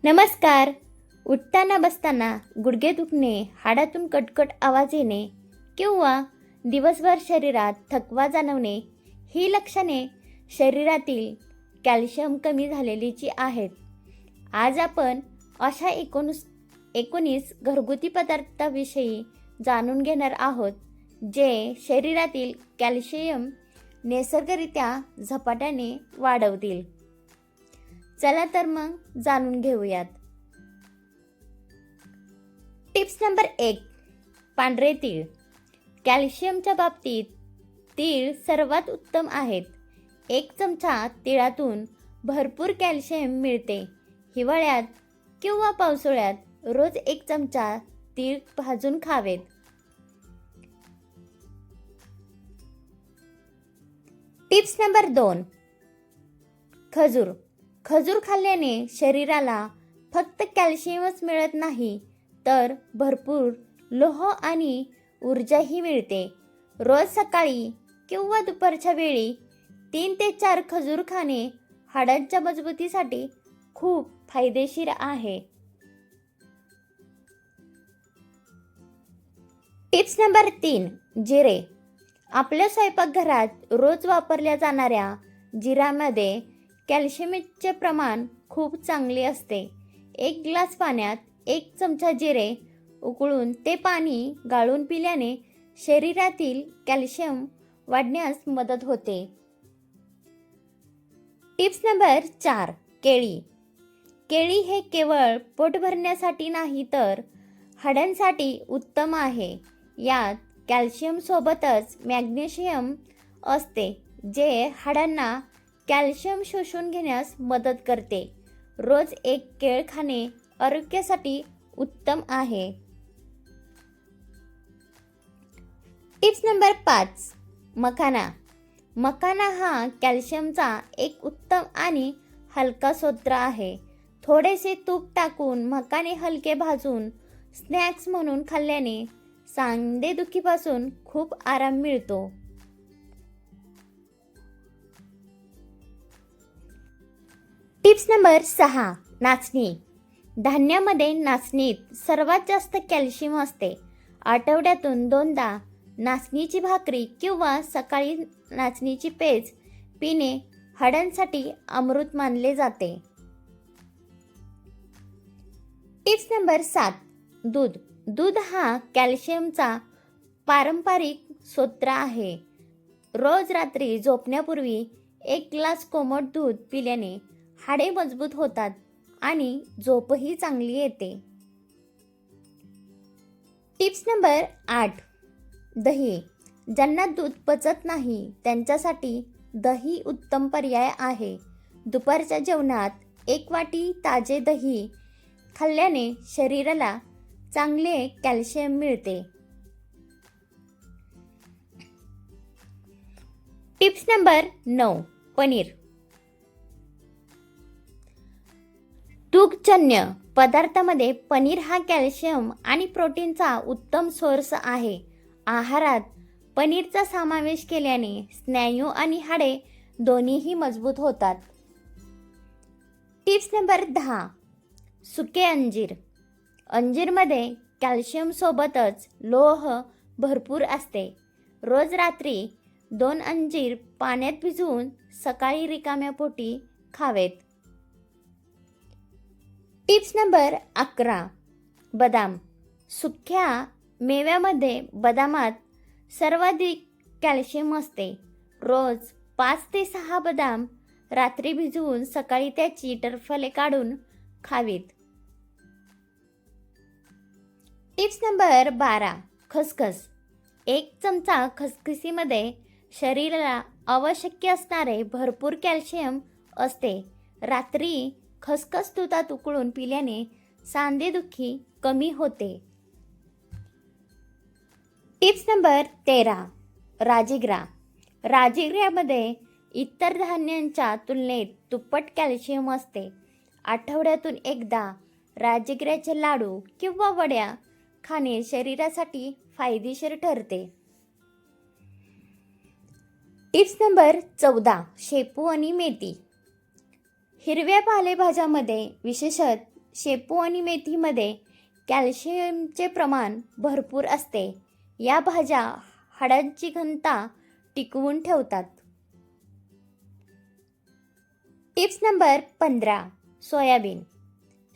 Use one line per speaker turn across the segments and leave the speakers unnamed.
नमस्कार. उठताना बसताना गुडघे दुखणे, हाडातून कटकट आवाज येणे किंवा दिवसभर शरीरात थकवा जाणवणे ही लक्षणे शरीरातील कॅल्शियम कमी झालेलीची आहेत. आज आपण अशा 19 घरगुती पदार्थाविषयी जाणून घेणार आहोत जे शरीरातील कॅल्शियम नैसर्गिकरित्या झपाट्याने वाढवतील. चला तर मग जाणून घेऊयात. Tips number 1. पांढरे तीळ. कॅल्शियमच्या बाबतीत तीळ सर्वात उत्तम आहेत. 1 चमचा तिळातून भरपूर कॅल्शियम मिळते. हिवाळ्यात किंवा पावसाळ्यात रोज 1 चमचा तीळ भाजून खावेत. Tips number 2. खजूर. खजूर खाल्ल्याने शरीराला फक्त कॅल्शियमच मिळत नाही तर भरपूर लोह आणि ऊर्जाही मिळते. रोज सकाळी किंवा दुपारच्या वेळी 3 ते 4 खजूर खाणे हाडांच्या मजबूतीसाठी खूप फायदेशीर आहे. Tips number 3. जिरे. आपल्या स्वयंपाकघरात रोज वापरल्या जाणाऱ्या जिऱ्यामध्ये कॅल्शियमचे प्रमाण खूप चांगले असते. 1 ग्लास पाण्यात 1 चमचा जिरे उकळून ते पाणी गाळून पिल्याने शरीरातील कॅल्शियम वाढण्यास मदत होते. Tips number 4. केळी. केळी हे केवळ पोट भरण्यासाठी नाही तर हाडांसाठी उत्तम आहे. यात कॅल्शियम सोबतच मॅग्नेशियम असते जे हाडांना कॅल्शियम शोषून घेण्यास मदत करते. रोज 1 केळ खाणे आरोग्यासाठी उत्तम आहे. Tips number 5. मखाना. मखाना हा कॅल्शियमचा एक उत्तम आणि हलका स्रोत आहे. थोडेसे तूप टाकून मखाने हलके भाजून स्नॅक्स म्हणून खाल्ल्याने सांधेदुखीपासून खूप आराम मिळतो. Tips number 6. नाचणी. धान्यामध्ये नाचणीत सर्वात जास्त कॅल्शियम असते. आठवड्यातून 2दा नाचणीची भाकरी किंवा सकाळी नाचणीची पेज पिणे हाडांसाठी अमृत मानले जाते. Tips number 7. दूध. दूध हा कॅल्शियमचा पारंपरिक स्रोत आहे. रोज रात्री झोपण्यापूर्वी 1 ग्लास कोमट दूध पिल्याने हाडे मजबूत होतात आणि झोपही चांगली येते. Tips number 8. दही. ज्यांना दूध पचत नाही त्यांच्यासाठी दही उत्तम पर्याय आहे. दुपारच्या जेवणात 1 वाटी ताजे दही खाल्ल्याने शरीराला चांगले कॅल्शियम मिळते. Tips number 9. पनीर. दुग्धजन्य पदार्थामध्ये पनीर हा कॅल्शियम आणि प्रोटीनचा उत्तम सोर्स आहे. आहारात पनीरचा समावेश केल्याने स्नायू आणि हाडे दोन्हीही मजबूत होतात. Tips number 10. सुके अंजीर. अंजीरमध्ये कॅल्शियम सोबतच लोह भरपूर असते. रोज रात्री 2 अंजीर पाण्यात भिजवून सकाळी रिकाम्या पोटी खावेत. Tips number 11. बदाम. सुक्या मेव्यामध्ये बदामात सर्वाधिक कॅल्शियम असते. रोज 5 ते 6 बदाम रात्री भिजवून सकाळी त्याची टरफले काढून खावीत. Tips number 12. खसखस. 1 चमचा खसखसीमध्ये शरीराला आवश्यक असणारे भरपूर कॅल्शियम असते. रात्री खसखस दुधात उकळून पिल्याने सांधेदुखी कमी होते. Tips number 13. राजगिरा. राजगिऱ्यामध्ये इतर धान्यांच्या तुलनेत दुप्पट कॅल्शियम असते. आठवड्यातून 1दा राजगिऱ्याचे लाडू किंवा वड्या खाणे शरीरासाठी फायदेशीर ठरते. Tips number 14. शेपू आणि मेथी. हिरव्या पालेभाज्यामध्ये विशेषतः शेपू आणि मेथीमध्ये कॅल्शियमचे प्रमाण भरपूर असते. या भाज्या हाडांची घनता टिकवून ठेवतात. Tips number 15. सोयाबीन.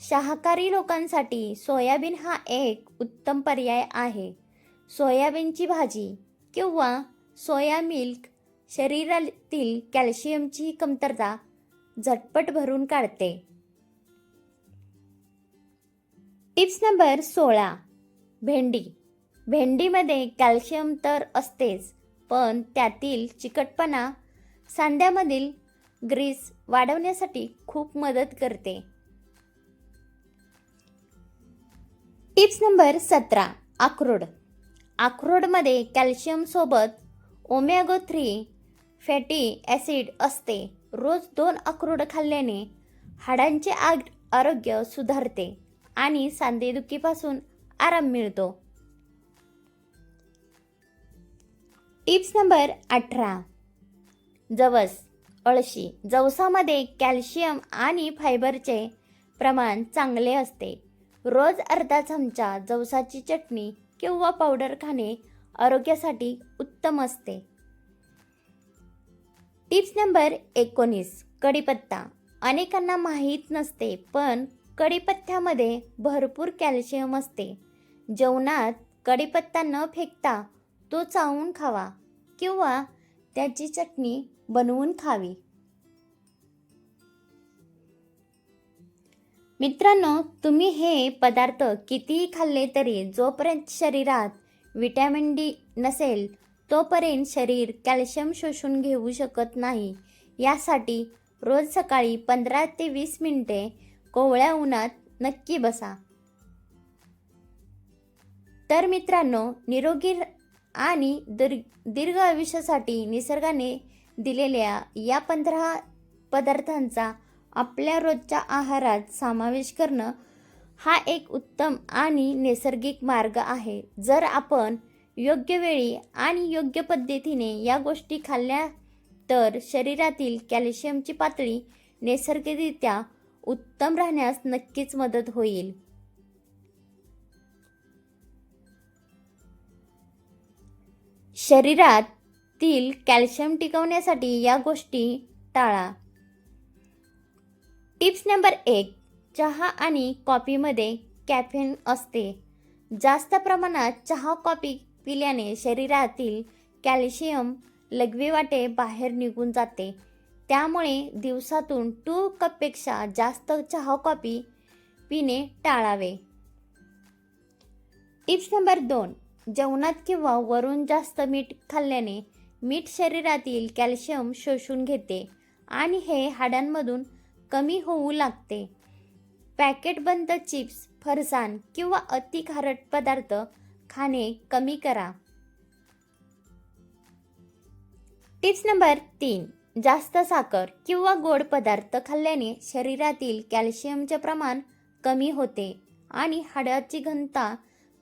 शाकाहारी लोकांसाठी सोयाबीन हा एक उत्तम पर्याय आहे. सोयाबीनची भाजी किंवा सोया मिल्क शरीरातील कॅल्शियमची कमतरता झटपट भरून काढते. Tips number 16. भेंडी. भेंडीमध्ये कॅल्शियम तर असतेच, पण त्यातील चिकटपणा सांध्यामधील ग्रीस वाढवण्यासाठी खूप मदत करते. Tips number 17. अक्रोड. अक्रोडमध्ये कॅल्शियम सोबत ओमेगा 3 फॅटी ॲसिड असते. रोज 2 अक्रोड खाल्ल्याने हाडांचे आरोग्य सुधारते आणि सांधेदुखीपासून आराम मिळतो. Tips number 18. जवस. अळशी. जवसामध्ये कॅल्शियम आणि फायबरचे प्रमाण चांगले असते. रोज अर्धा चमचा जवसाची चटणी किंवा पावडर खाणे आरोग्यासाठी उत्तम असते. Tips number 19. कढीपत्ता. अनेकांना माहीत नसते, पण कढीपत्त्यामध्ये भरपूर कॅल्शियम असते. जेवणात कढीपत्ता न फेकता तो चावून खावा किंवा त्याची चटणी बनवून खावी. मित्रांनो, तुम्ही हे पदार्थ कितीही खाल्ले तरी जोपर्यंत शरीरात विटॅमिन डी नसेल तोपर्यंत शरीर कॅल्शियम शोषून घेऊ शकत नाही. यासाठी रोज सकाळी 15 ते 20 मिनिटे कोवळ्या उन्हात नक्की बसा. तर मित्रांनो, निरोगी आणि दीर्घ आयुष्यासाठी निसर्गाने दिलेल्या या 15 पदार्थांचा आपल्या रोजच्या आहारात समावेश करणं हा एक उत्तम आणि नैसर्गिक मार्ग आहे. जर आपण योग्य वेळी आणि योग्य पद्धतीने या गोष्टी खाल्ल्या तर शरीरातील कॅल्शियमची पातळी नैसर्गिकरित्या उत्तम राहण्यास नक्कीच मदत होईल. शरीरातील कॅल्शियम टिकवण्यासाठी या गोष्टी टाळा. Tips number 1. चहा आणि कॉफीमध्ये कॅफेन असते. जास्त प्रमाणात चहा कॉफी पिल्याने शरीरातील कॅल्शियम लघवीवाटे बाहेर निघून जाते. त्यामुळे दिवसातून 2 कपपेक्षा जास्त चहा कॉफी पिणे टाळावे. Tips number 2. जेवणात किंवा वरून जास्त मीठ खाल्ल्याने मीठ शरीरातील कॅल्शियम शोषून घेते आणि हे हाडांमधून कमी होऊ लागते. पॅकेटबंद चिप्स, फरसाण किंवा अति खारट पदार्थ खाणे कमी करा. Tips number 3. जास्त साखर किंवा गोड पदार्थ खाल्ल्याने शरीरातील कॅल्शियमचे प्रमाण कमी होते आणि हाडाची घनता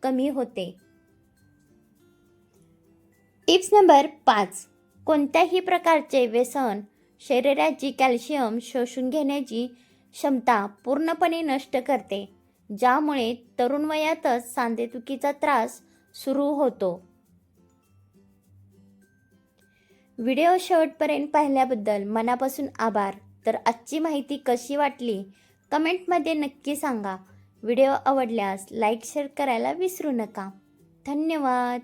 कमी होते. Tips number 5. कोणत्याही प्रकारचे व्यसन शरीराची कॅल्शियम शोषून घेण्याची क्षमता पूर्णपणे नष्ट करते, ज्यामुळे तरुण वयातच सांधेदुखीचा त्रास सुरू होतो. व्हिडिओ शेवटपर्यंत पाहिल्याबद्दल मनापासून आभार. तर आजची माहिती कशी वाटली कमेंटमध्ये नक्की सांगा. व्हिडिओ आवडल्यास लाईक शेअर करायला विसरू नका. धन्यवाद.